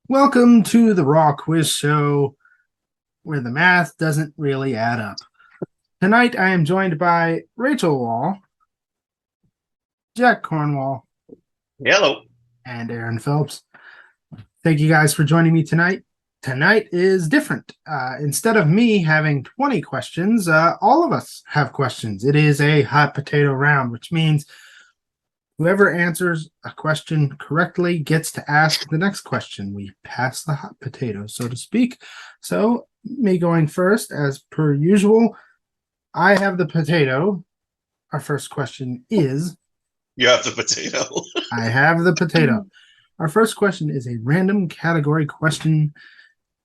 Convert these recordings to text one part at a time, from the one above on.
Welcome to the Raw Quiz Show, where the math doesn't really add up. Tonight I am joined by Rachel Wall, Jack Cornwall, Hello. and Erin Phelps. Thank you guys for joining me tonight. Tonight is different. Instead of me having 20 questions, all of us have questions. It is a hot potato round, which means whoever answers a question correctly gets to ask the next question. We pass the hot potato, so to speak. So, me going first, as per usual, I have the potato. Our first question is... You have the potato. I have the potato. Our first question is a random category question.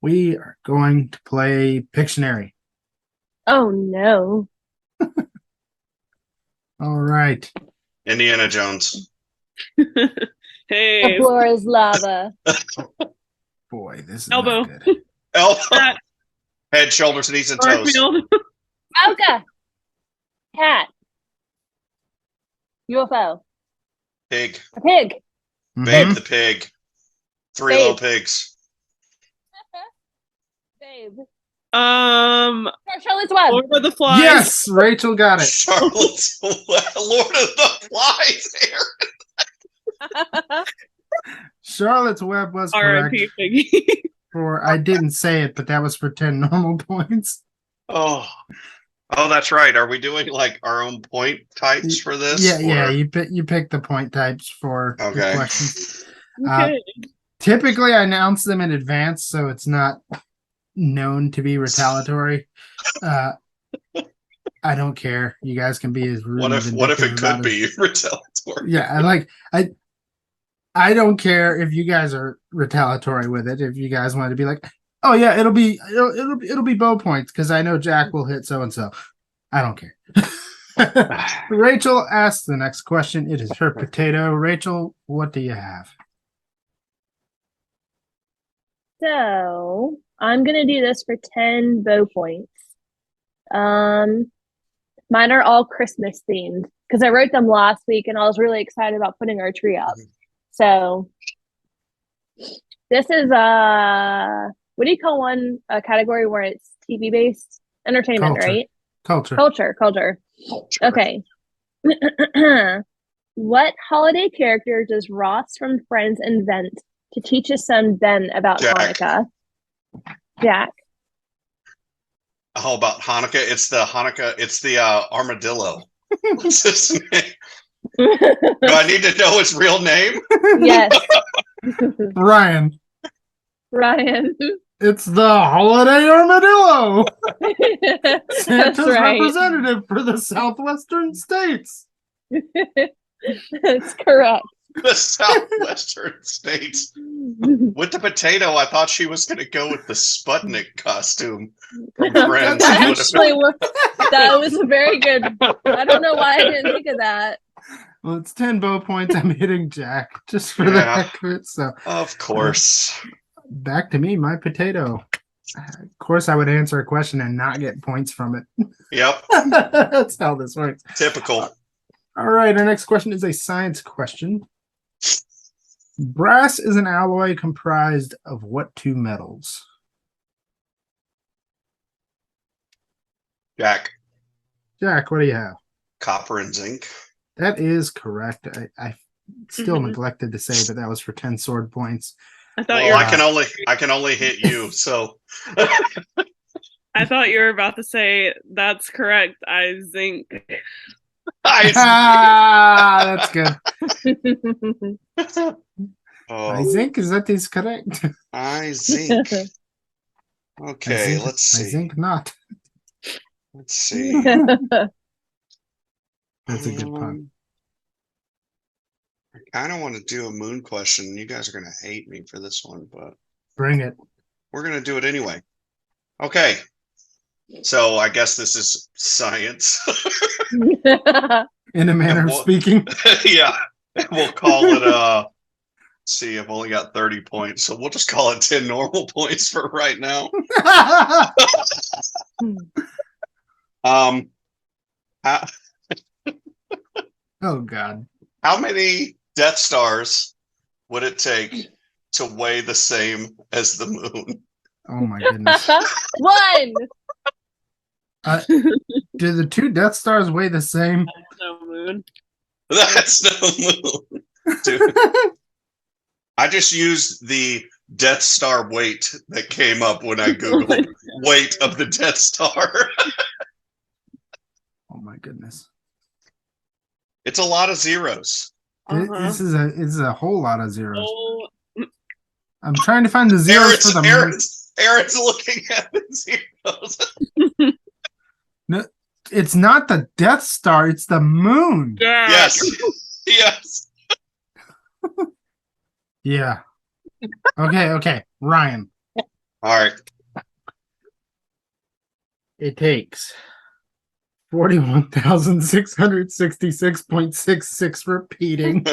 We are going to play Pictionary. Oh, no. All right. Indiana Jones. The Hey, floor is lava. Boy, this is Elbow. not good. Elbow. Cat. Head, shoulders, knees, and toes. Garfield. Oka. Cat. UFO. Pig. A pig. Babe Mhm. the pig. Three Babe. little pigs. Babe. Lord Charlotte's Web. of the Flies. Yes, Rachel got it. Charlotte's Lord of the Flies. Aaron. Charlotte's Web was correct. R.I.P. Piggy. I didn't say it, but that was for 10 normal points. Oh, that's right. Are we doing like our own point types for this? Yeah. or- You pick the point types for the Okay. questions. Okay. Typically, I announce them in advance, so it's not known to be retaliatory. I don't care. You guys can be as rude. What and if it vindictive could about be retaliatory? Yeah, I don't care if you guys are retaliatory with it. If you guys want to be like, oh yeah, it'll be bow points because I know Jack will hit so and so. I don't care. Rachel asks the next question. It is her potato. Rachel, what do you have? So, I'm going to do this for 10 bow points. Mine are all Christmas themed because I wrote them last week and I was really excited about putting our tree up. So, this is what do you call a category where it's TV based? Entertainment, Culture. right? Culture. Culture. Okay. What holiday character does Ross from Friends invent to teach his son Ben about Jack. Hanukkah? Jack. How about Hanukkah? It's the armadillo. What's his name? Do I need to know his real name? Yes. Ryan. Ryan. It's the holiday armadillo. That's Santa's right. representative for the southwestern states. That's correct. The southwestern states. With the potato, I thought she was going to go with the Sputnik costume from Friends. That was very good. I don't know why I didn't think of that. Well, it's 10 bow points. I'm hitting Jack just for the Yeah. heck of it. So Of course. back to me, my potato. Of course, I would answer a question and not get points from it. Yep. That's how this works. Typical. All right, our next question is a science question. Brass is an alloy comprised of what two metals? Jack. Jack, what do you have? Copper and zinc. That is correct. I still Mhm. neglected to say, but that was for 10 sword points. I thought Well, I can only hit you, so I thought you were about to say that's correct. I zinc. That's good. I Oh, think that is correct. I zinc. Okay, let's I see. think not. Let's see. That's a good pun. I kind of want to do a moon question. You guys are going to hate me for this one, but Bring it. we're going to do it anyway. Okay. So I guess this is science. In a manner of Well- speaking. Yeah. We'll call it let's see, I've only got 30 points, so we'll just call it 10 normal points for right now. How, Oh God. how many Death Stars would it take to weigh the same as the moon? Oh my goodness. 1. Do the 2 Death Stars weigh the same? No moon. That's no moon. Dude, I just used the Death Star weight that came up when I Googled weight of the Death Star. Oh my goodness. It's a lot of zeros. This is a whole lot of zeros. Oh, I'm trying to find the zeros for the moon. Erin's looking at the zeros. No, it's not the Death Star, it's the moon. yeah. Yes. Yes. Yeah. Okay. Ryan. All right. It takes 41,666.66 repeating.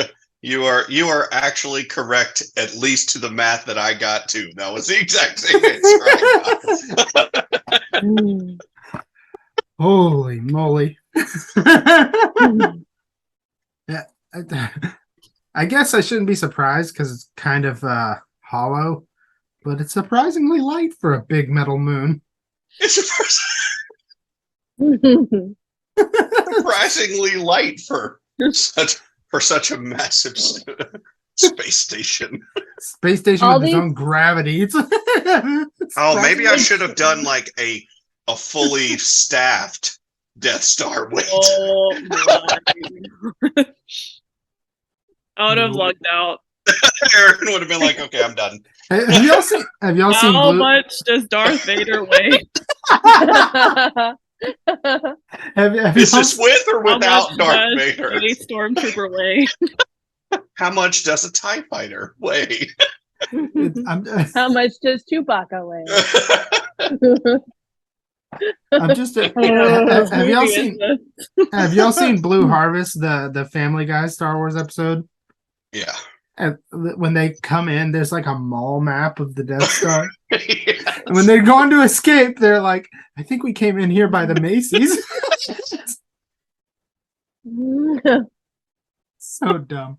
You are actually correct, at least to the math that I got to. That was the exact same answer I got. Holy moly. Yeah, I guess I shouldn't be surprised because it's kind of hollow, but it's surprisingly light for a big metal moon. It's surprisingly light for such a massive space station. Space station All with its these- own gravity. It's Oh, maybe I should have done like a fully staffed Death Star weight. Oh, my. I would have lucked out. Erin would have been like, "Okay, I'm done." Have y'all seen? Have y'all seen? How Blue, much does Darth Vader weigh? have Is y'all, this with or How without much Darth does Vader? a stormtrooper weigh? How much does a TIE fighter weigh? How much does Chewbacca weigh? I'm just. Have y'all seen? Have y'all seen Blue Harvest, the Family Guy Star Wars episode? Yeah. And when they come in, there's like a mall map of the Death Star. And when they're going to escape, they're like, "I think we came in here by the Macy's." So dumb.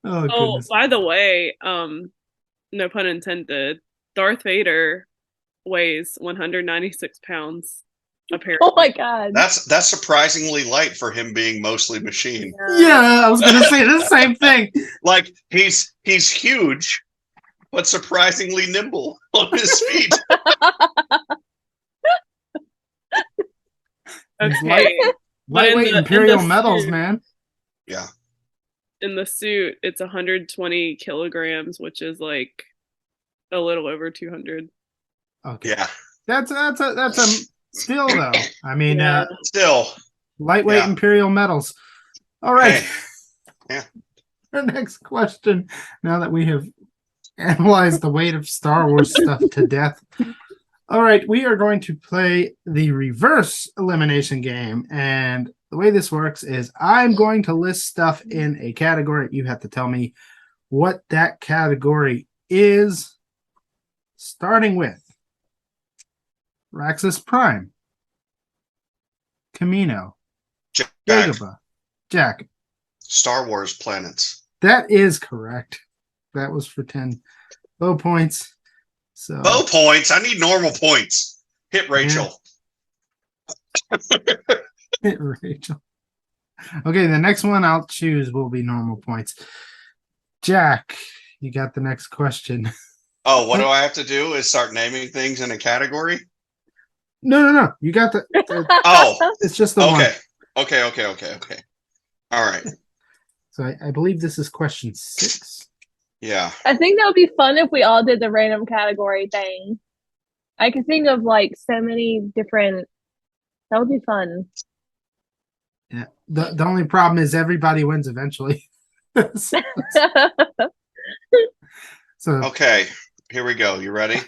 Oh Oh, goodness. by the way, no pun intended, Darth Vader weighs 196 pounds, apparently. Oh my god. That's surprisingly light for him being mostly machine. Yeah, I was gonna say the same thing. Like he's huge, but surprisingly nimble on his feet. Okay, Lightweight in the Imperial metals, suit- man. Yeah. in the suit, it's 120 kilograms, which is like a little over 200. Okay. Yeah. That's a still though. I mean, Yeah. Still. lightweight Yeah. Imperial metals. All right. Hey. Yeah. Our next question. Now that we have analyzed the weight of Star Wars stuff to death. All right, we are going to play the reverse elimination game. And the way this works is I'm going to list stuff in a category. You have to tell me what that category is, starting with Raxus Prime, Camino, Jack. Dagobah, Jack. Star Wars planets. That is correct. That was for 10 low points. So Low points. I need normal points. Hit Rachel. Rachel. Okay, the next one I'll choose will be normal points. Jack, you got the next question. Oh, what do I have to do? Is start naming things in a category? No. You got the. Oh, It's just the one. okay. All right. So I believe this is question 6. Yeah. I think that would be fun if we all did the random category thing. I can think of like so many different. That would be fun. Yeah. The only problem is everybody wins eventually. so Okay. Here we go. You ready?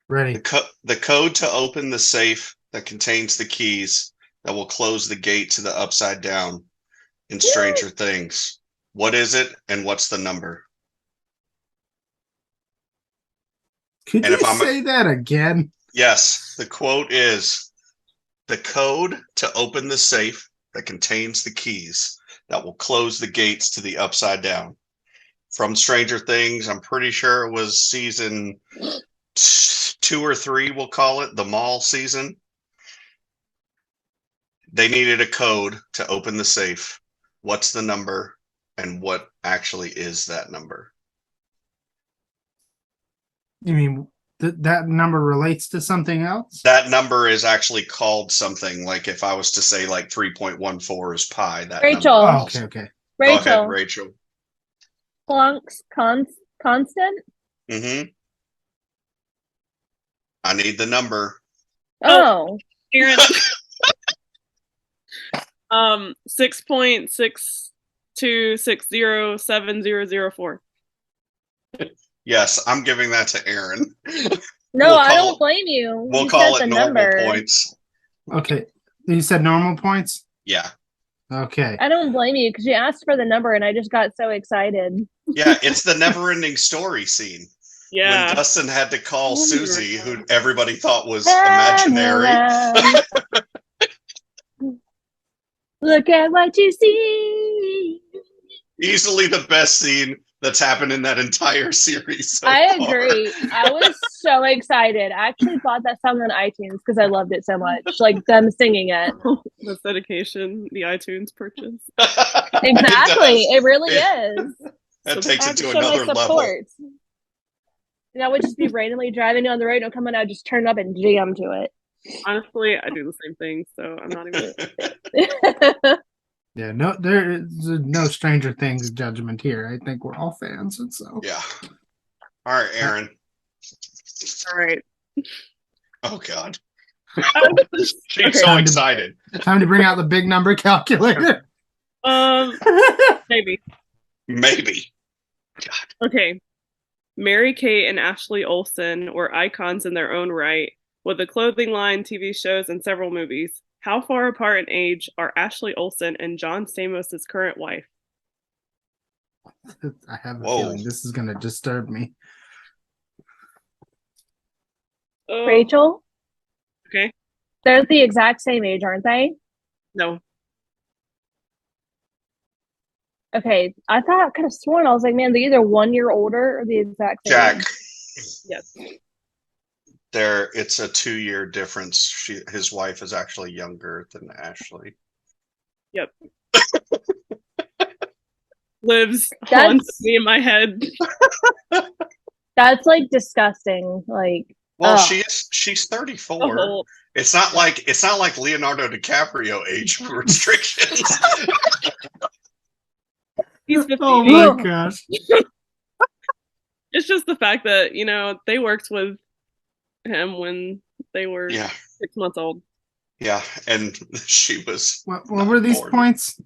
ready. The code to open the safe that contains the keys that will close the gate to the Upside Down in Stranger Things. What is it and what's the number? Could And you if I'm- say that again? Yes, the quote is the code to open the safe that contains the keys that will close the gates to the Upside Down. from Stranger Things. I'm pretty sure it was season 2 or 3, we'll call it, the mall season. They needed a code to open the safe. What's the number, and what actually is that number? You mean that number relates to something else? That number is actually called something. Like if I was to say like 3.14 is pi, that Rachel. number. Oh, okay. Go ahead, Rachel. Rachel. Planck's constant? Mm-hmm. I need the number. Oh. Erin. 6.62607004. Yes, I'm giving that to Erin. No, We'll I call- don't blame you. We'll You call said it the normal number. points. Okay. You said normal points? Yeah. Okay. I don't blame you because you asked for the number and I just got so excited. Yeah, it's the never-ending story scene. Yeah. When Dustin had to call Susie, who everybody thought was imaginary. Look at what you see. Easily the best scene that's happened in that entire series. So I far. agree. I was so excited. I actually bought that song on iTunes because I loved it so much. Like them singing it. That's dedication, the iTunes purchase. Exactly. It It really It- is. that I takes have it to to show my another level. support. And I would just be randomly driving down the road and come and I'd just turn it up and jam to it. Honestly, I do the same thing, so I'm not even. Yeah, no, there is no Stranger Things judgment here. I think we're all fans, and so Yeah. All right, Erin. All right. Oh God. Okay. She's so excited. time to bring out the big number calculator. Maybe. Maybe. God. Okay. Mary Kate and Ashley Olsen were icons in their own right, with a clothing line, TV shows, and several movies. How far apart in age are Ashley Olsen and John Stamos' current wife? I have a Whoa. feeling this is going to disturb me. Rachel? Okay. They're the exact same age, aren't they? No. Okay. I could have sworn, I was like, man, they're either 1 year older or the exact same Jack. age. Yes. It's a 2-year difference. His wife is actually younger than Ashley. Yep. Lives That's- haunts me in my head. That's like disgusting. Like, Well, Ugh. she's 34. Oh, It's not like Leonardo DiCaprio age restrictions. he's 50. Oh my gosh. It's just the fact that, they worked with him when they were Yeah. 6 months old. Yeah, and she was. What not were these born. points?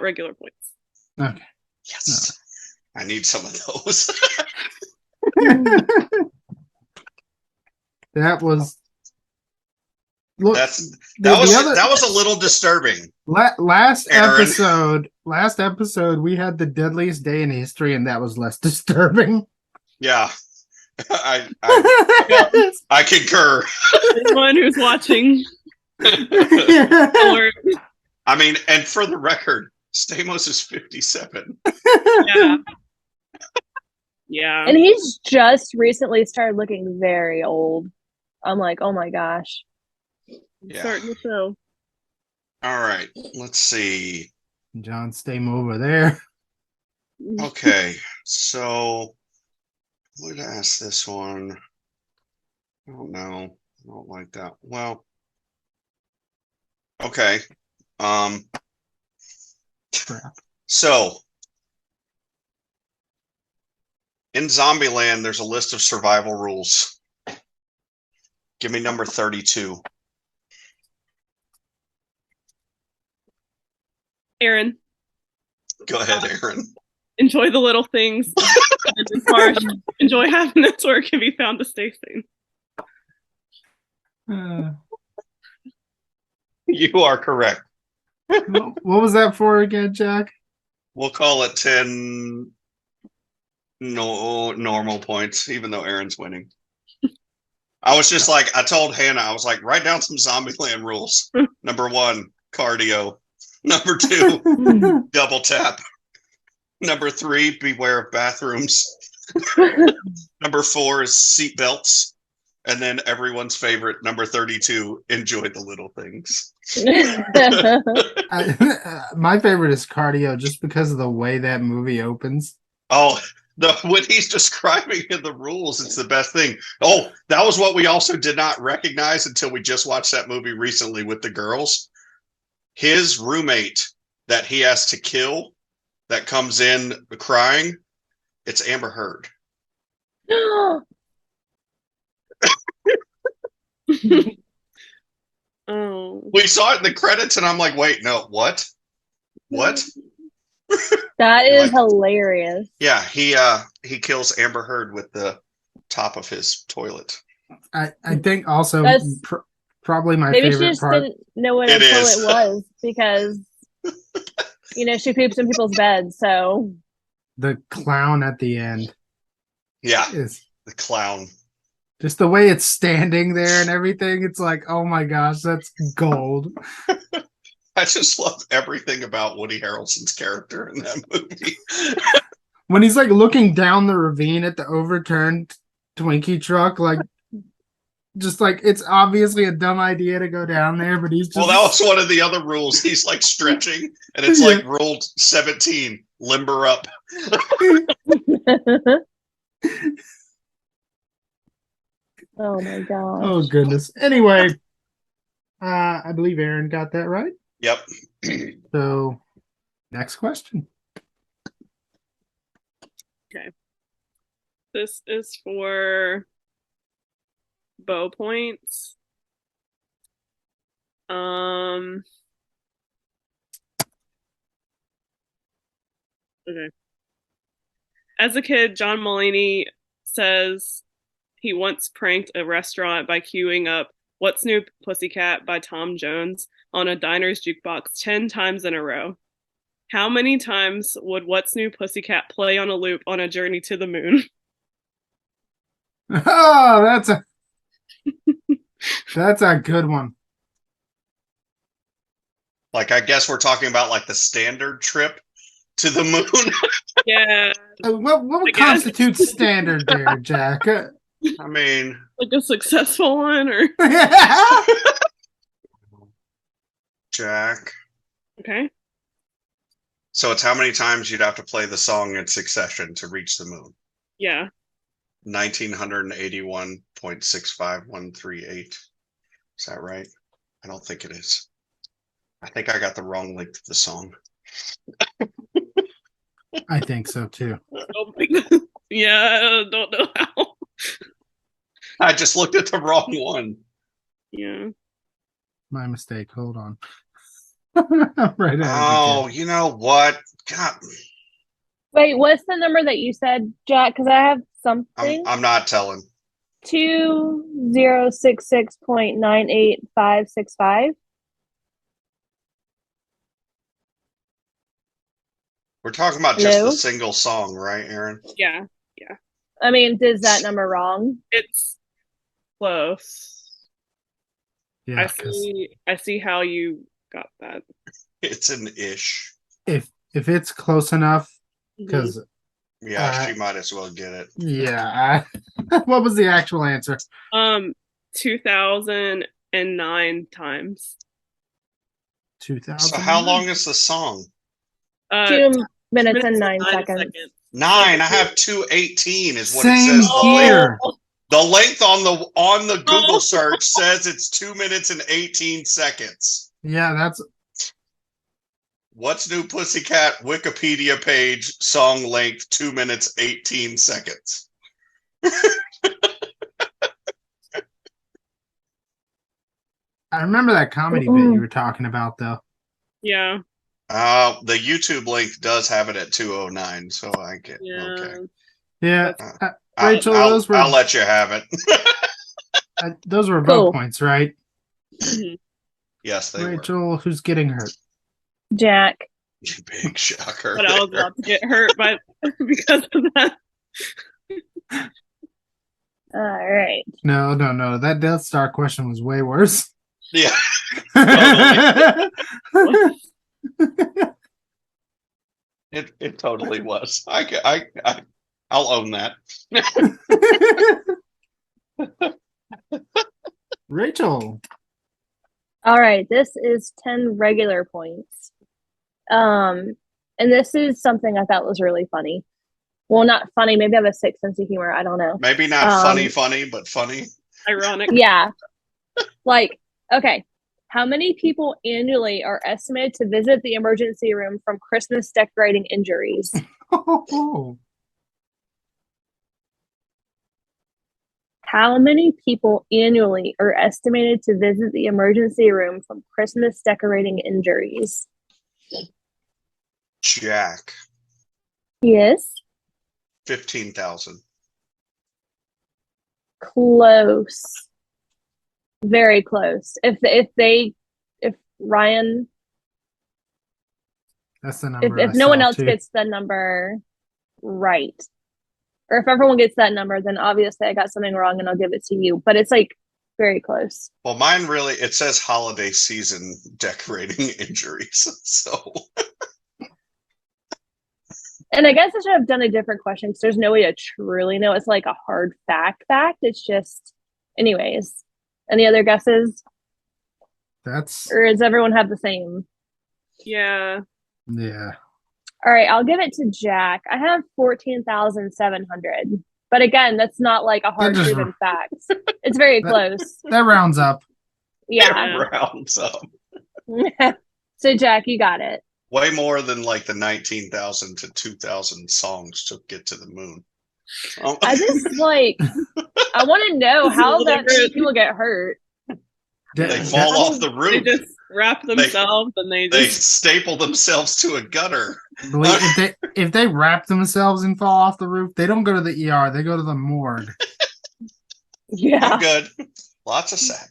Regular points. Okay. Yes. I need some of those. That was. Look, that was other- that was a little disturbing. last Erin. episode, we had the deadliest day in history, and that was less disturbing. Yeah. I concur. Anyone who's watching, alert. I mean, and for the record, Stamos is 57. Yeah. Yeah. and he's just recently started looking very old. I'm like, oh my gosh. Yeah. Starting to show. All right. Let's see. John Stamos over there. Okay. So I'm going to ask this one. I don't know. I don't like that. Well, okay. Crap. So in Zombieland, there's a list of survival rules. Give me number 32. Erin, Go ahead, Erin. enjoy the little things. And as far as enjoy happiness where it can be found to stay sane. You are correct. What was that for again, Jack? We'll call it 10 normal points, even though Erin's winning. I was just like, I told Hannah, I was like, write down some Zombieland rules. Number 1, cardio. Number 2, double tap. Number 3, beware of bathrooms. Number 4 is seatbelts. And then everyone's favorite, number 32, enjoy the little things. My favorite is cardio, just because of the way that movie opens. Oh, when he's describing the rules, it's the best thing. Oh, that was what we also did not recognize until we just watched that movie recently with the girls. His roommate that he has to kill, that comes in crying, it's Amber Heard. Oh, We saw it in the credits, and I'm like, wait, no, what? What? That is Like- hilarious. Yeah, he kills Amber Heard with the top of his toilet. I think also That's- probably my Maybe she favorite just part. didn't know what a It is. toilet was because, she poops in people's beds. So The clown at the end Yeah, is the clown. just the way it's standing there and everything. It's like, oh my gosh, that's gold. I just love everything about Woody Harrelson's character in that movie. When he's like looking down the ravine at the overturned Twinkie truck, like, just like, it's obviously a dumb idea to go down there, but he's just. Well, that was one of the other rules. He's like stretching, and it's like rule 17, limber up. oh my gosh. Oh goodness. Anyway, I believe Erin got that right. Yep. So, next question. this is for bow points. Okay. As a kid, John Mulaney says he once pranked a restaurant by queuing up What's New Pussycat by Tom Jones on a diner's jukebox 10 times in a row. How many times would What's New Pussycat play on a loop on a journey to the moon? Oh, that's a good one. Like, I guess we're talking about like the standard trip to the moon. Yeah, What would I guess. constitute standard there, Jack? I mean, like a successful one, or Jack. okay. So it's how many times you'd have to play the song in succession to reach the moon? Yeah. 1981.65138. Is that right? I don't think it is. I think I got the wrong length of the song. I think so too. Oh my God. Yeah, I don't know how. I just looked at the wrong one. Yeah. My mistake. Hold on. Right. Oh, you know what? God, Wait, what's the number that you said, Jack? Because I have something. I'm not telling. 2066.98565. We're talking about just Hello? the single song, right, Erin? Yeah. I mean, is that number wrong? It's close. Yeah, I 'cause see how you got that. It's an ish. if it's close enough, because Yeah, she might as well get it. yeah. What was the actual answer? 2009 times. 2000. So how long is the song? 2 minutes and 9 seconds. 9. I have 2:18 is what Same it says. here. The length on the Google search says it's 2 minutes and 18 seconds. Yeah, that's What's New Pussycat Wikipedia page, song length 2 minutes 18 seconds. I remember that comedy bit you were talking about though. Yeah. The YouTube link does have it at 2:09, so I get okay. Yeah. I'll- Rachel, I'll, those were I'll let you have it. those were both Cool. points, right? Yes, they Rachel, who's getting hurt? Jack. were. Big shocker. But I was there. about to get hurt by because of that. All right. No. That Death Star question was way worse. Yeah. It totally was. I'll own that. Rachel. All right, this is 10 regular points. And this is something I thought was really funny. Well, not funny. Maybe I have a sick sense of humor. I don't know. Maybe not funny, but funny. Ironic. Yeah. Like, okay. How many people annually are estimated to visit the emergency room from Christmas decorating injuries? How many people annually are estimated to visit the emergency room from Christmas decorating injuries? Jack. Yes. 15,000. Close. Very close. If Ryan, That's the number. if I no saw one else too. gets the number right, or if everyone gets that number, then obviously I got something wrong and I'll give it to you. But it's like very close. Well, mine really, it says holiday season decorating injuries. So, And I guess I should have done a different question because there's no way to truly know. It's like a hard fact. It's just, anyways. Any other guesses? That's Or does everyone have the same? Yeah. yeah. All right, I'll give it to Jack. I have 14,700. But again, that's not like a hard just- proven fact. It's very close. That rounds up. Yeah. it rounds up. So Jack, you got it. Way more than like the 19,000 to 2,000 songs to get to the moon. I just like I want to know how that many Deliberate. people get hurt. They fall off the They roof. just wrap themselves and they They just staple themselves to a gutter. Believe- if they wrap themselves and fall off the roof, they don't go to the ER. They go to the morgue. Yeah. I'm good. Lots of sack.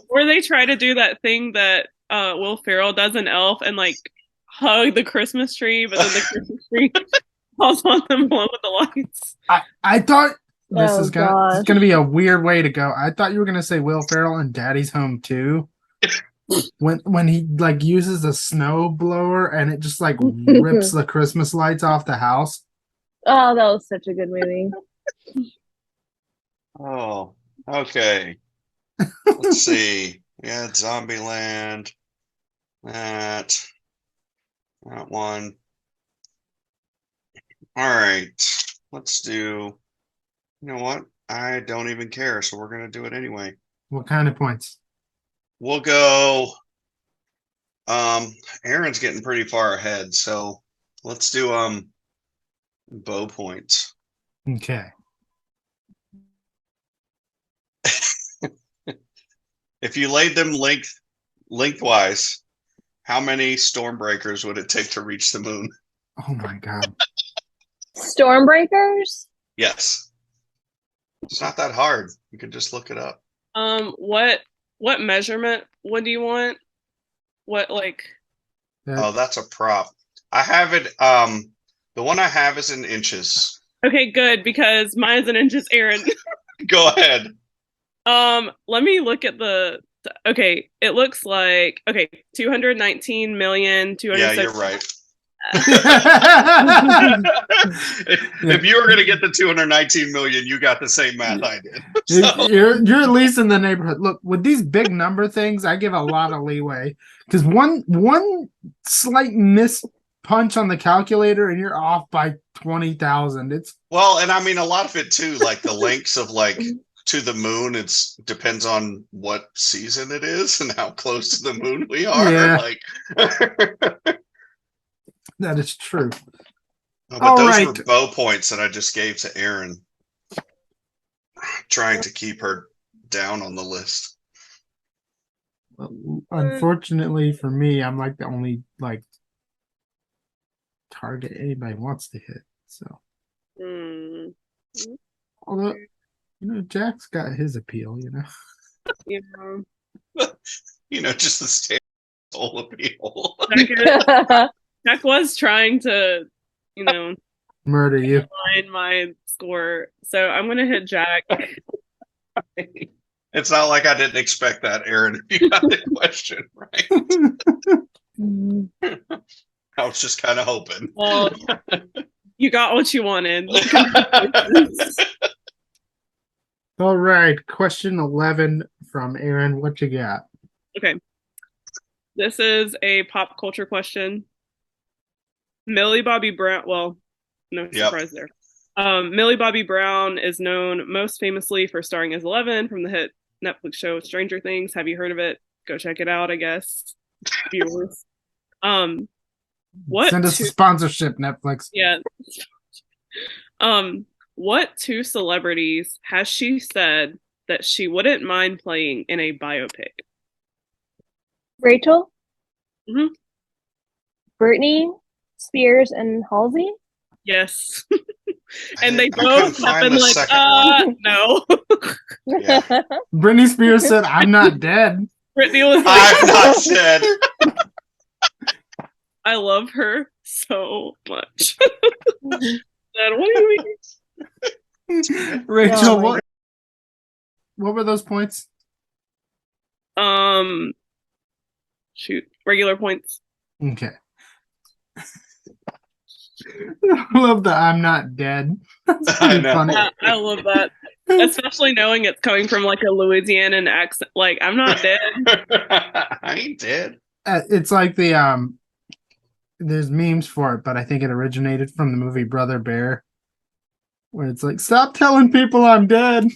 or they try to do that thing that Will Ferrell does in Elf and like hug the Christmas tree, but then the Christmas tree falls on them along with the lights. I thought this Oh, is gonna be a weird way to go. I thought you were gonna say Will Ferrell and Daddy's Home too. When he like uses a snow blower and it just like rips the Christmas lights off the house. Oh, that was such a good movie. Oh, okay. Let's see. We had Zombieland. That one. All right. Let's do. You know what? I don't even care, so we're gonna do it anyway. What kind of points? We'll go. Erin's getting pretty far ahead, so let's do bow points. Okay. If you laid them lengthwise, how many Stormbreakers would it take to reach the moon? Oh my god. Stormbreakers? Yes. It's not that hard. You can just look it up. What measurement? What do you want? What like? Oh, that's a prop. I have it. The one I have is in inches. Okay, good because mine's in inches, Erin. Go ahead. Let me look at the. Okay, it looks like 219 million. Yeah, you're right. If you were going to get the 219 million, you got the same math I did. So. You're at least in the neighborhood. Look, with these big number things, I give a lot of leeway because one slight miss punch on the calculator and you're off by 20,000. It's well, and I mean a lot of it too, like the links of like to the moon. It's depends on what season it is and how close to the moon we are. Yeah. Like. that is true. But All those right. were bow points that I just gave to Erin, trying to keep her down on the list. Unfortunately for me, I'm like the only like target anybody wants to hit. So, although Jack's got his appeal, Yeah. Just the standard soul appeal. Jack was trying to, murder you. find my score, so I'm gonna hit Jack. It's not like I didn't expect that, Erin. If you got the question right. I was just kind of hoping. Well, you got what you wanted. All right, question 11 from Erin. What you got? Okay. This is a pop culture question. Millie Bobby Brown, well, no surprise there. Millie Bobby Brown is known most famously for starring as Eleven from the hit Netflix show Stranger Things. Have you heard of it? Go check it out, I guess. Viewers. What Send us a sponsorship, Netflix. Yeah. What two celebrities has she said that she wouldn't mind playing in a biopic? Rachel? Mhm. Britney Spears and Halsey? Yes. And they both have been like, no. Yeah. Britney Spears said, "I'm not dead." Brittany was like, I'm not dead. I love her so much. Then what do you mean? Rachel, Oh what were those points? Shoot, regular points. Okay. I love the "I'm not dead." That's I pretty know. funny. Yeah, I love that. Especially knowing it's coming from like a Louisianan accent. Like, I'm not dead. I ain't dead. It's like the there's memes for it, but I think it originated from the movie Brother Bear, where it's like, "Stop telling people I'm dead."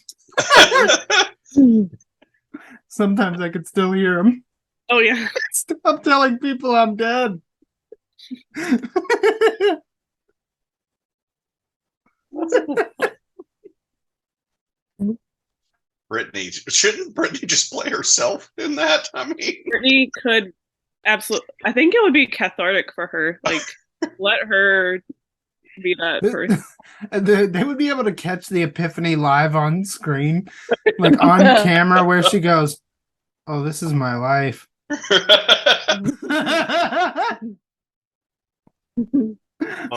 Sometimes I could still hear him. Oh yeah. "Stop telling people I'm dead." Brittany, shouldn't Brittany just play herself in that? I mean, Brittany could absolutely. I think it would be cathartic for her. Like, let her be that person. They would be able to catch the epiphany live on screen, like on camera, where she goes, "Oh, this is my life."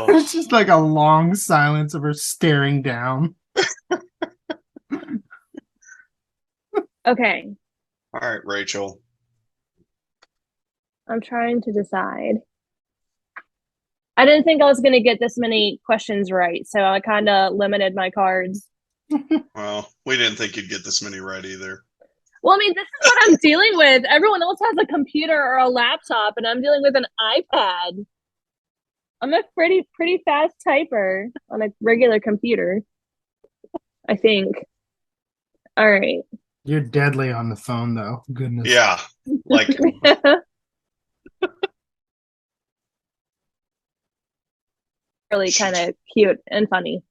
It's just like a long silence of her staring down. Okay, all right, Rachel. I'm trying to decide. I didn't think I was going to get this many questions right, so I kind of limited my cards. Well, we didn't think you'd get this many right either. Well, I mean, this is what I'm dealing with. Everyone else has a computer or a laptop, and I'm dealing with an iPad. I'm a pretty fast typer on a regular computer, I think. All right. You're deadly on the phone, though. Goodness. Yeah, like Really kind of cute and funny.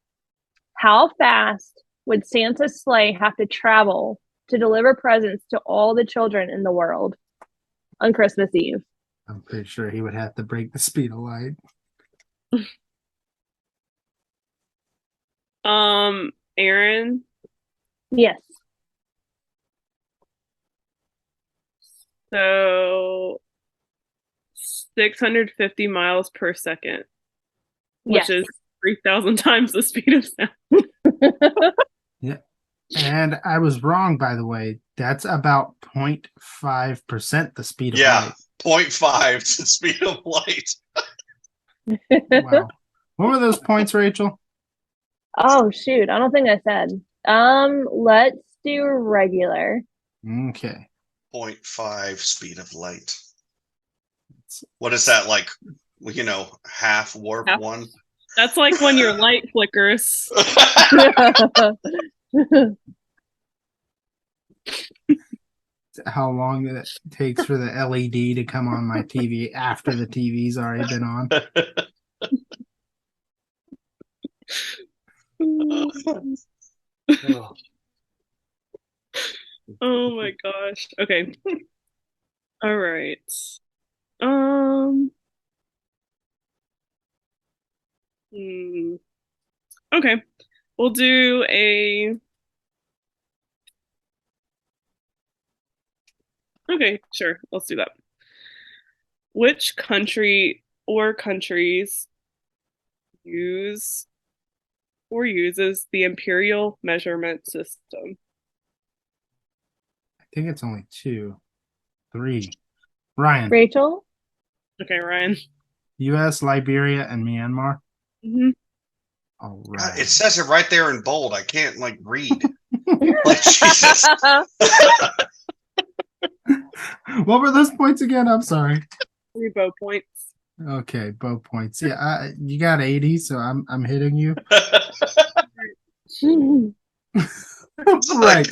How fast would Santa's sleigh have to travel to deliver presents to all the children in the world on Christmas Eve? I'm pretty sure he would have to break the speed of light. Erin, Yes. so 650 miles per second, which Yes. is 3,000 times the speed of sound. Yeah. And I was wrong, by the way. That's about 0.5% the speed of light. 0.5 to the speed of light. Wow. What were those points, Rachel? Oh shoot, I don't think I said. Let's do regular. Okay. 0.5 speed of light. What is that, like, half warp Half. one? That's like when your light flickers. How long it takes for the LED to come on my TV after the TV's already been on. Oh my gosh. Okay. All right. Okay. We'll do a Okay, sure. Let's do that. Which country or countries use or uses the imperial measurement system? I think it's only 2, 3. Ryan. Rachel? Okay, Ryan. U.S., Liberia, and Myanmar. Mhm. All God, right. it says it right there in bold. I can't read. Like Jesus. What were those points again? I'm sorry. 3 bow points. Okay, bow points. Yeah, you got 80, so I'm hitting you. Right.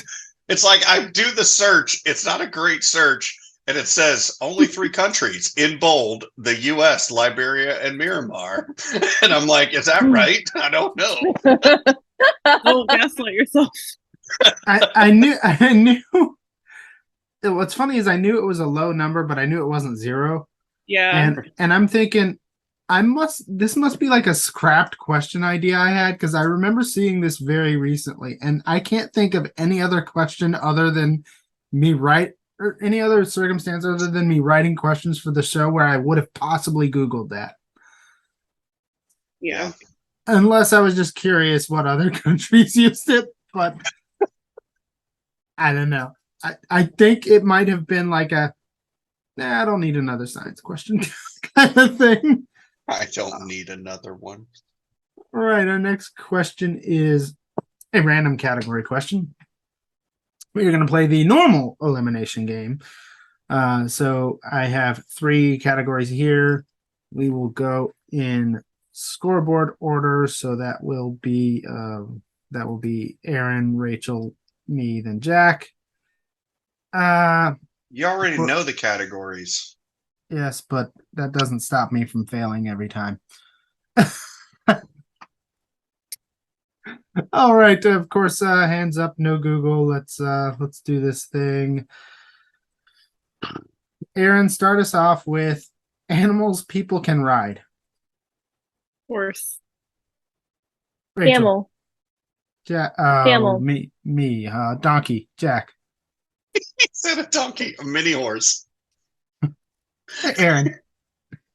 It's like I do the search. It's not a great search. And it says only 3 countries in bold, the US, Liberia, and Myanmar. And I'm like, is that right? I don't know. Don't gaslight yourself. I knew. What's funny is I knew it was a low number, but I knew it wasn't 0. Yeah. And I'm thinking, this must be like a scrapped question idea I had, because I remember seeing this very recently, and I can't think of any other question other than me or any other circumstance other than me writing questions for the show where I would have possibly Googled that. Yeah. Unless I was just curious what other countries used it, but I don't know. I think it might have been like I don't need another science question kind of thing. I don't need another one. All right, our next question is a random category question. We're going to play the normal elimination game. So I have 3 categories here. We will go in scoreboard order. So that will be Erin, Rachel, me, then Jack. You already know the categories. Yes, but that doesn't stop me from failing every time. All right, of course, hands up, no Google. Let's do this thing. Erin, start us off with animals people can ride. Horse. Rachel. Camel. Camel. Camel. Me. Donkey. Jack. He said a donkey, a mini horse. Erin.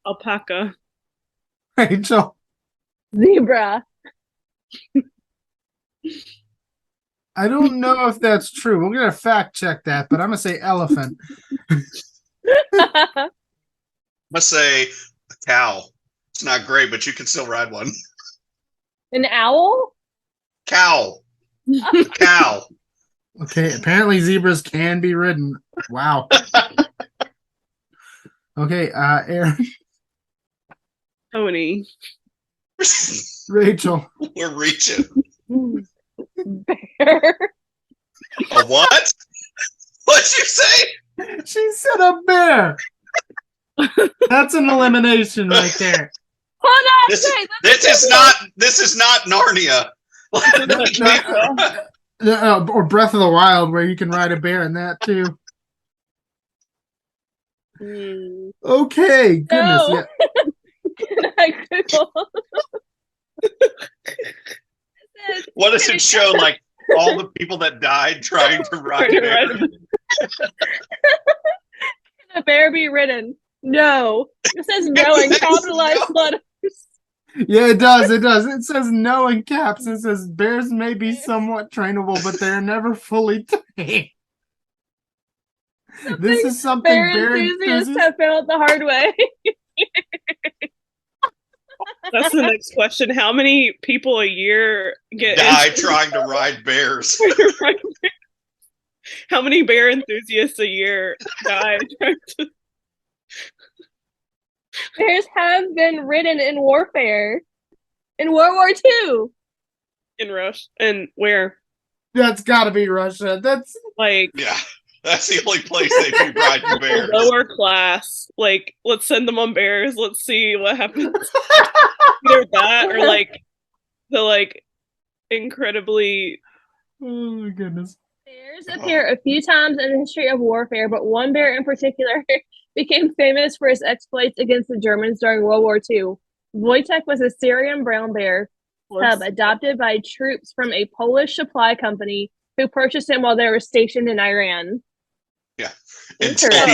Alpaca. Rachel. Zebra. I don't know if that's true. We're gonna fact check that, but I'm gonna say elephant. I must say a cow. It's not great, but you can still ride one. An owl? Cow. Cow. Okay, apparently zebras can be ridden. Wow. Okay, Erin. Pony. Rachel. We're reaching. Bear. A what? What'd you say? She said a bear. That's an elimination right there. Hold on, This is not Narnia. Or Breath of the Wild, where you can ride a bear in that too. Okay, goodness, No. yeah. Can I Google? What does it show? Like all the people that died trying to ride a bear? Can a bear be ridden? No. It says no in capitalized letters. Yeah, it does. It does. It says no in caps. It says bears may be somewhat trainable, but they're never fully tamed. This is something Bear enthusiasts have found the hard way. That's the next question. How many people a year get Die trying to ride bears. How many bear enthusiasts a year die trying to... Bears have been ridden in warfare. In World War II. in Russia? And where? That's got to be Russia. That's Like, Yeah, that's the only place they do riding bears. lower class. Like, let's send them on bears. Let's see what happens. Either that or the incredibly. oh my goodness. Bears appear a few times in the history of warfare, but one bear in particular became famous for his exploits against the Germans during World War II. Wojtek was a Syrian brown bear cub adopted by troops from a Polish supply company who purchased him while they were stationed in Iran. Yeah, until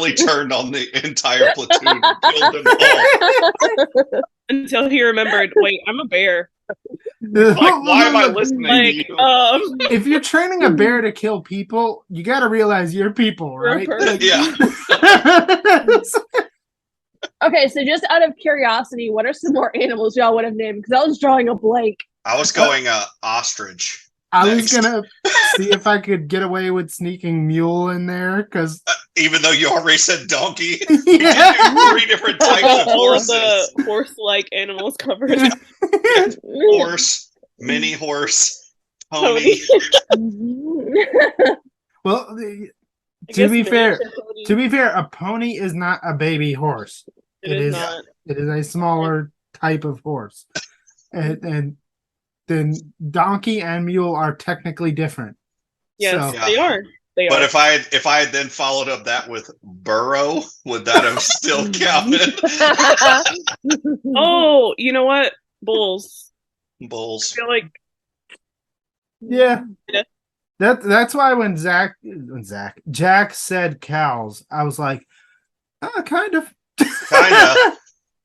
he turned on the entire platoon and killed them all. Until he remembered, wait, I'm a bear. Like, why am I listening to you? If you're training a bear to kill people, you got to realize you're people, right? Perfect. Yeah. Okay, so just out of curiosity, what are some more animals y'all would have named? Because I was drawing a blank. I was going ostrich. I Next. was gonna see if I could get away with sneaking mule in there because Even though you already said donkey, yeah. you do 3 different types of All of horses. the horse-like animals covered. Horse, mini horse, pony. Well, I to guess be fair, miniature pony. to be fair, a pony is not a baby horse. It is not. It is a smaller type of horse, and then donkey and mule are technically different. Yes, So- they are. They But are. if I had then followed up that with burrow, would that have still counted? Oh, you know what? Bulls. I Bulls. feel like Yeah. Yeah. That's why when Jack said cows, I was like, kind of. Kinda.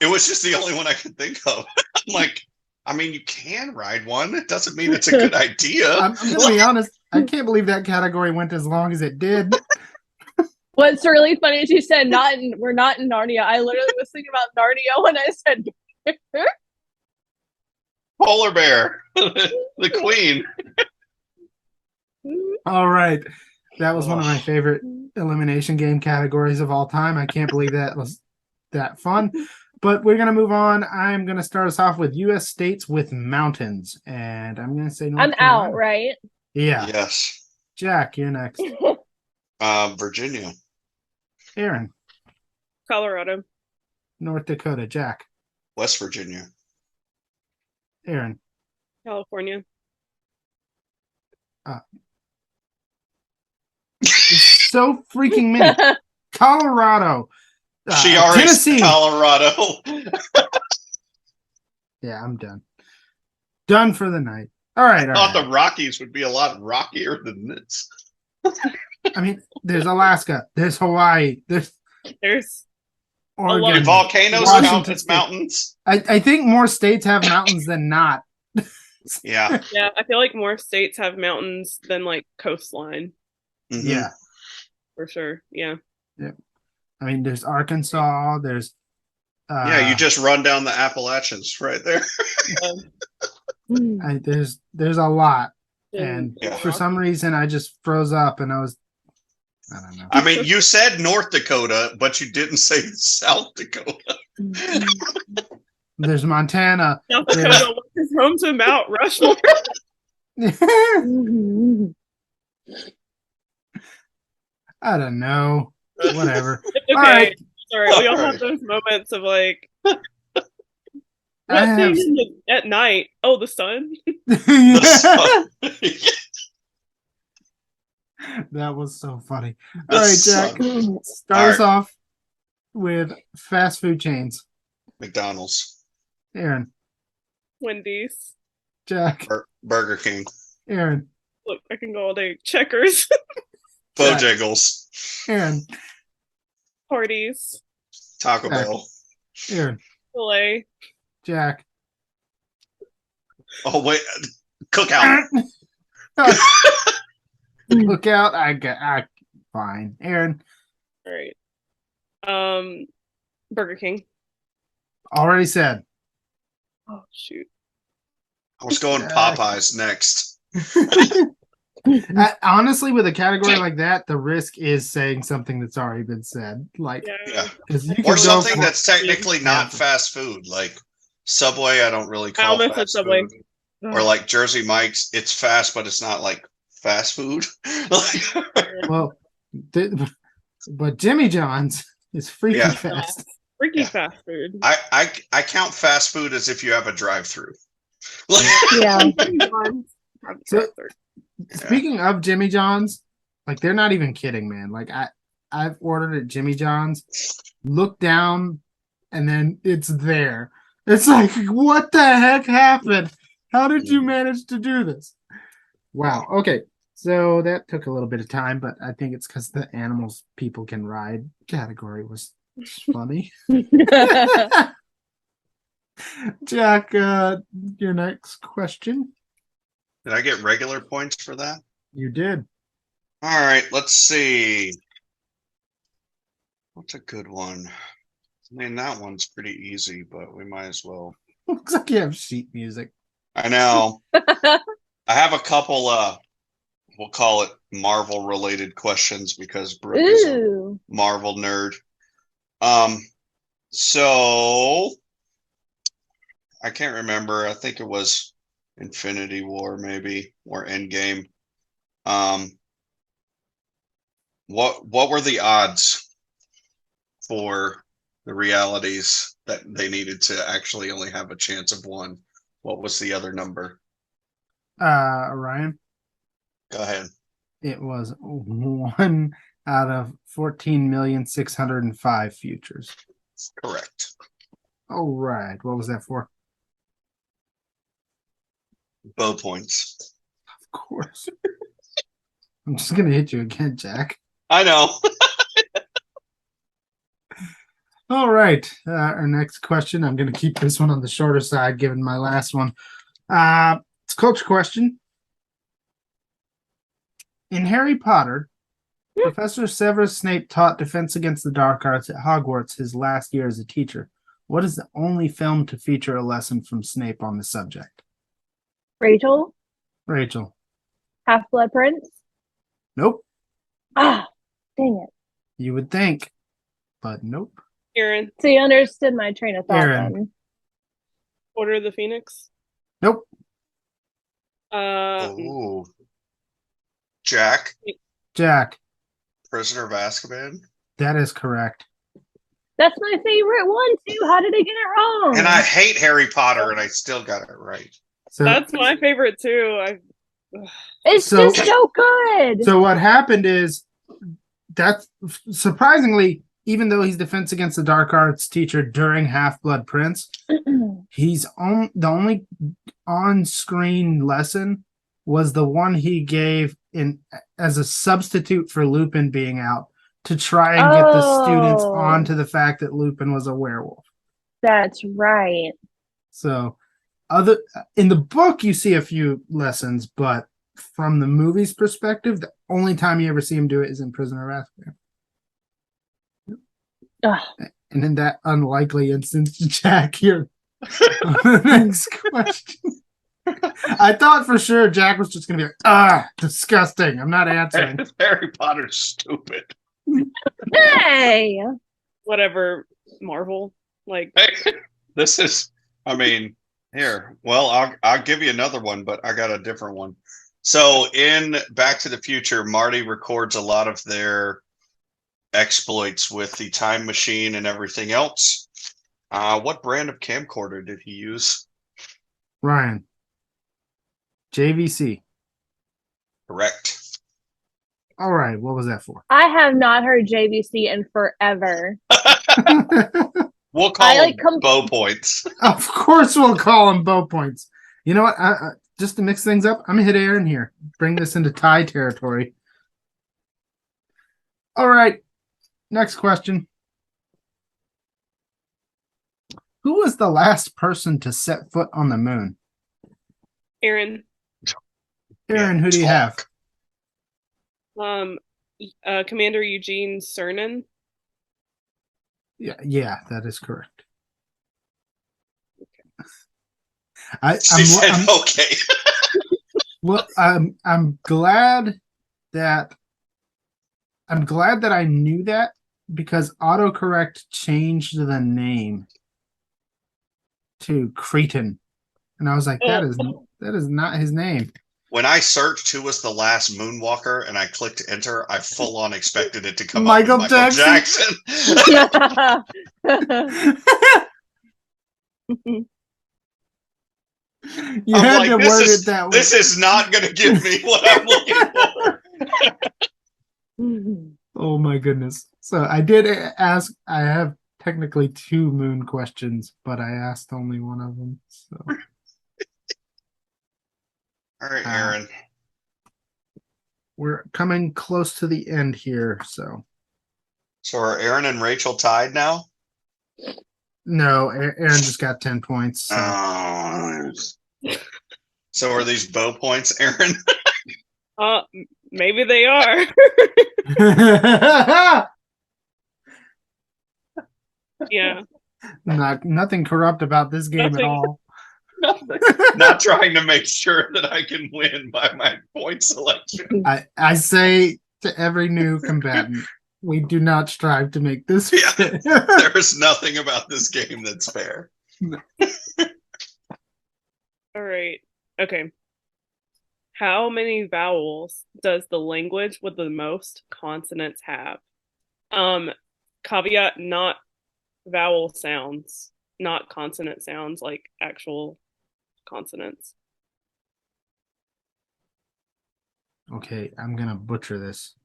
It was just the only one I could think of. I'm like, I mean, you can ride one. It doesn't mean it's a good idea. I'm gonna be honest. I can't believe that category went as long as it did. What's really funny is you said we're not in Narnia. I literally was thinking about Narnia when I said Polar bear, the queen. All right, that was one of my favorite elimination game categories of all time. I can't believe that was that fun. But we're gonna move on. I'm gonna start us off with U.S. states with mountains, and I'm gonna say North I'm Carolina. out, right? Yeah, Yes. Jack, you're next. Virginia. Erin, Colorado. North Dakota. Jack, West Virginia. Erin, California. it's so freaking many. Colorado. She already Tennessee. said Colorado. Yeah, I'm done. Done for the night. All right. I thought the Rockies would be a lot rockier than this. I mean, there's Alaska, there's Hawaii, there's There's Oregon. Do volcanoes Washington count as State. mountains? I think more states have mountains than not. Yeah. yeah, I feel like more states have mountains than like coastline Mhm. Yeah. for sure. Yeah. I mean, there's Arkansas, there's Yeah, you just run down the Appalachians right there. there's a lot. And And Yeah. for some reason I just froze up and I don't know. I mean, you said North Dakota, but you didn't say South Dakota. There's Montana. South Dakota is home to Mount Rushmore. I don't know. Whatever. It's okay. All right. It's all right. We all All have right. those moments of like I what have- thing at night? Oh, the sun. The sun. That was so funny. The All right, Jack. sun. Start us All off with fast food chains. McDonald's, Erin, Wendy's. Jack, Burger King, Erin, Look, I can go all day. Checkers. Jack. Bojangles, Erin, Parties. Taco Jack. Bell. Erin, Filet. Jack. Oh wait, Cookout. Look out! I fine. Erin, All right. Burger King. already said. Oh shoot. I was going Popeyes next. Honestly, with a category like that, the risk is saying something that's already been said. Like, Yeah. because you can Or go something for- that's technically not fast food, like Subway. I don't really I call almost said fast Subway. food. Or like Jersey Mike's. It's fast, but it's not like fast food. well, but Jimmy John's is freaking Yeah. fast. Freaky Yeah. fast food. I count fast food as if you have a drive-through. Yeah. So- Speaking of Jimmy John's, like they're not even kidding, man. Like I've ordered at Jimmy John's, look down, and then it's there. It's like, what the heck happened? How did you manage to do this? Wow. Okay. So that took a little bit of time, but I think it's because the animals people can ride category was funny. Jack, your next question. Did I get regular points for that? You did. All right, let's see. What's a good one? I mean, that one's pretty easy, but we might as well. Looks like you have sheet music. I know. I have a couple, we'll call it Marvel related questions because Brooke is a Ooh. Marvel nerd. So I can't remember. I think it was Infinity War, maybe, or Endgame. What were the odds for the realities that they needed to actually only have a chance of one? What was the other number? Ryan, Go ahead. it was 1 out of 14,605 futures. Correct. All right. What was that for? Bow points. Of course. I'm just going to hit you again, Jack. I know. All right. Our next question. I'm going to keep this one on the shorter side, given my last one. It's a culture question. In Harry Potter, Professor Severus Snape taught Defense Against the Dark Arts at Hogwarts his last year as a teacher. What is the only film to feature a lesson from Snape on the subject? Rachel, Rachel. Half-Blood Prince. Nope. Ah, dang it. You would think, but nope. Erin, So you understood my train of thought Erin. then. Order of the Phoenix. Nope. Ooh. Jack, Jack. Prisoner of Azkaban. That is correct. That's my favorite one too. How did I get it wrong? And I hate Harry Potter, and I still got it right. So That's my favorite too. It's So- just so good. So what happened is that's surprisingly, even though he's Defense Against the Dark Arts teacher during Half-Blood Prince, he's on the only on-screen lesson was the one he gave in as a substitute for Lupin being out to try and get the students Oh. onto the fact that Lupin was a werewolf. That's right. So in the book you see a few lessons, but from the movie's perspective, the only time you ever see him do it is in Prisoner of Azkaban. Ugh. And in that unlikely instance, Jack, you're on the next question. I thought for sure Jack was just going to be like, disgusting. I'm not answering. Harry Potter's stupid. Hey. Whatever, Marvel. Like, This is, I mean, here. Well, I'll give you another one, but I got a different one. So in Back to the Future, Marty records a lot of their exploits with the time machine and everything else. What brand of camcorder did he use? Ryan. JVC. Correct. All right. What was that for? I have not heard JVC in forever. We'll call I, like, them bow points. Of course we'll call them bow points. You know what? Just to mix things up, I'm going to hit Erin here. Bring this into tie territory. All right. Next question. Who was the last person to set foot on the moon? Erin, Erin, who do you have? Commander Eugene Cernan. Yeah, that is correct. She said, okay. Well, I'm glad that I knew that because autocorrect changed the name to Cretan, and I was like, that is not his name. When I searched who was the last moonwalker and I clicked enter, I full on expected it to come Michael up with Jackson. You I'm had like, to this word is- it that way. This is not going to give me what I'm looking for. Oh my goodness. So I did ask, I have technically 2 moon questions, but I asked only one of them. So All right, Erin. we're coming close to the end here. So So are Erin and Rachel tied now? no, Erin just got 10 points. So. So are these bow points, Erin? Maybe they are. Yeah. Nothing corrupt about this game at Nothing. all. Not trying to make sure that I can win by my point selection. I say to every new combatant, we do not strive to make this fair. There is nothing about this game that's fair. All right. Okay. How many vowels does the language with the most consonants have? Caveat, not vowel sounds, not consonant sounds, like actual consonants. Okay, I'm gonna butcher this.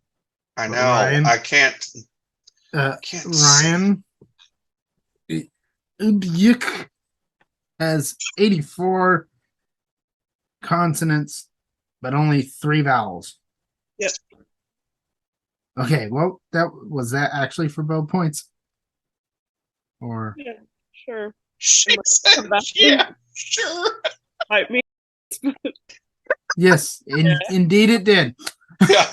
I know. Ryan? I can't. Ryan Vuke has 84 consonants, but only 3 vowels. Yep. Okay, well, that actually for both points? Or Yeah, sure. She said, yeah, sure. I mean, yes, indeed it did. Yeah.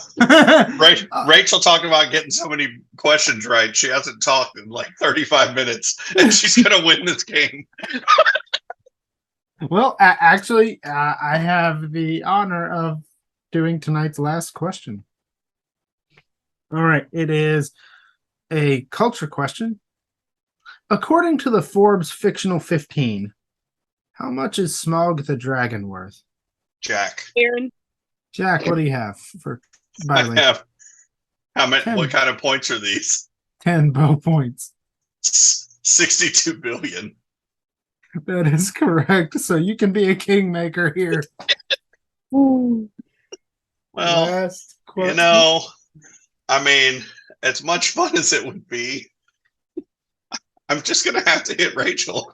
Rachel talking about getting so many questions right. She hasn't talked in like 35 minutes, and she's gonna win this game. Well, actually, I have the honor of doing tonight's last question. All right, it is a culture question. According to the Forbes fictional 15, how much is Smaug the dragon worth? Jack. Erin. Jack, what do you have for? By the way, how many? 10. What kind of points are these? 10 bow points. 62 billion. That is correct. So you can be a kingmaker here. Ooh. Well, Last question. I mean, as much fun as it would be, I'm just gonna have to hit Rachel.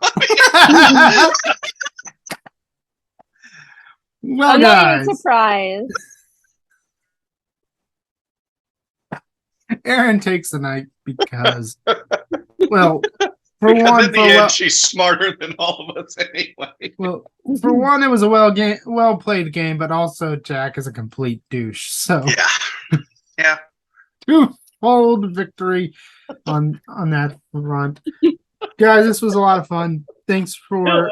Well, I'm not guys, surprised. Erin takes the night because, well, for Because one, in the end, she's smarter than all of us anyway. well, for one, it was a well played game, but also Jack is a complete douche. So Yeah. twofold victory on that front. Guys, this was a lot of fun. Thanks for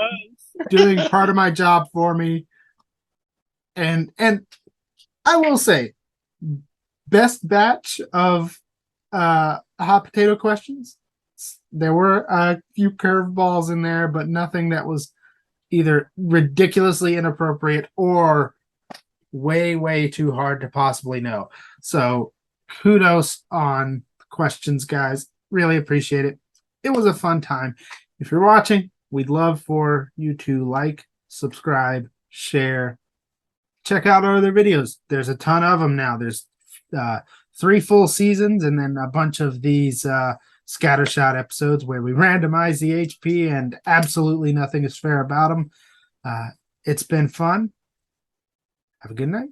doing part of my job for me. And I will say, best batch of hot potato questions. There were a few curveballs in there, but nothing that was either ridiculously inappropriate or way too hard to possibly know. So kudos on questions, guys. Really appreciate it. It was a fun time. If you're watching, we'd love for you to like, subscribe, share, check out our other videos. There's a ton of them now. There's 3 full seasons and then a bunch of these scattershot episodes where we randomize the HP and absolutely nothing is fair about them. It's been fun. Have a good night.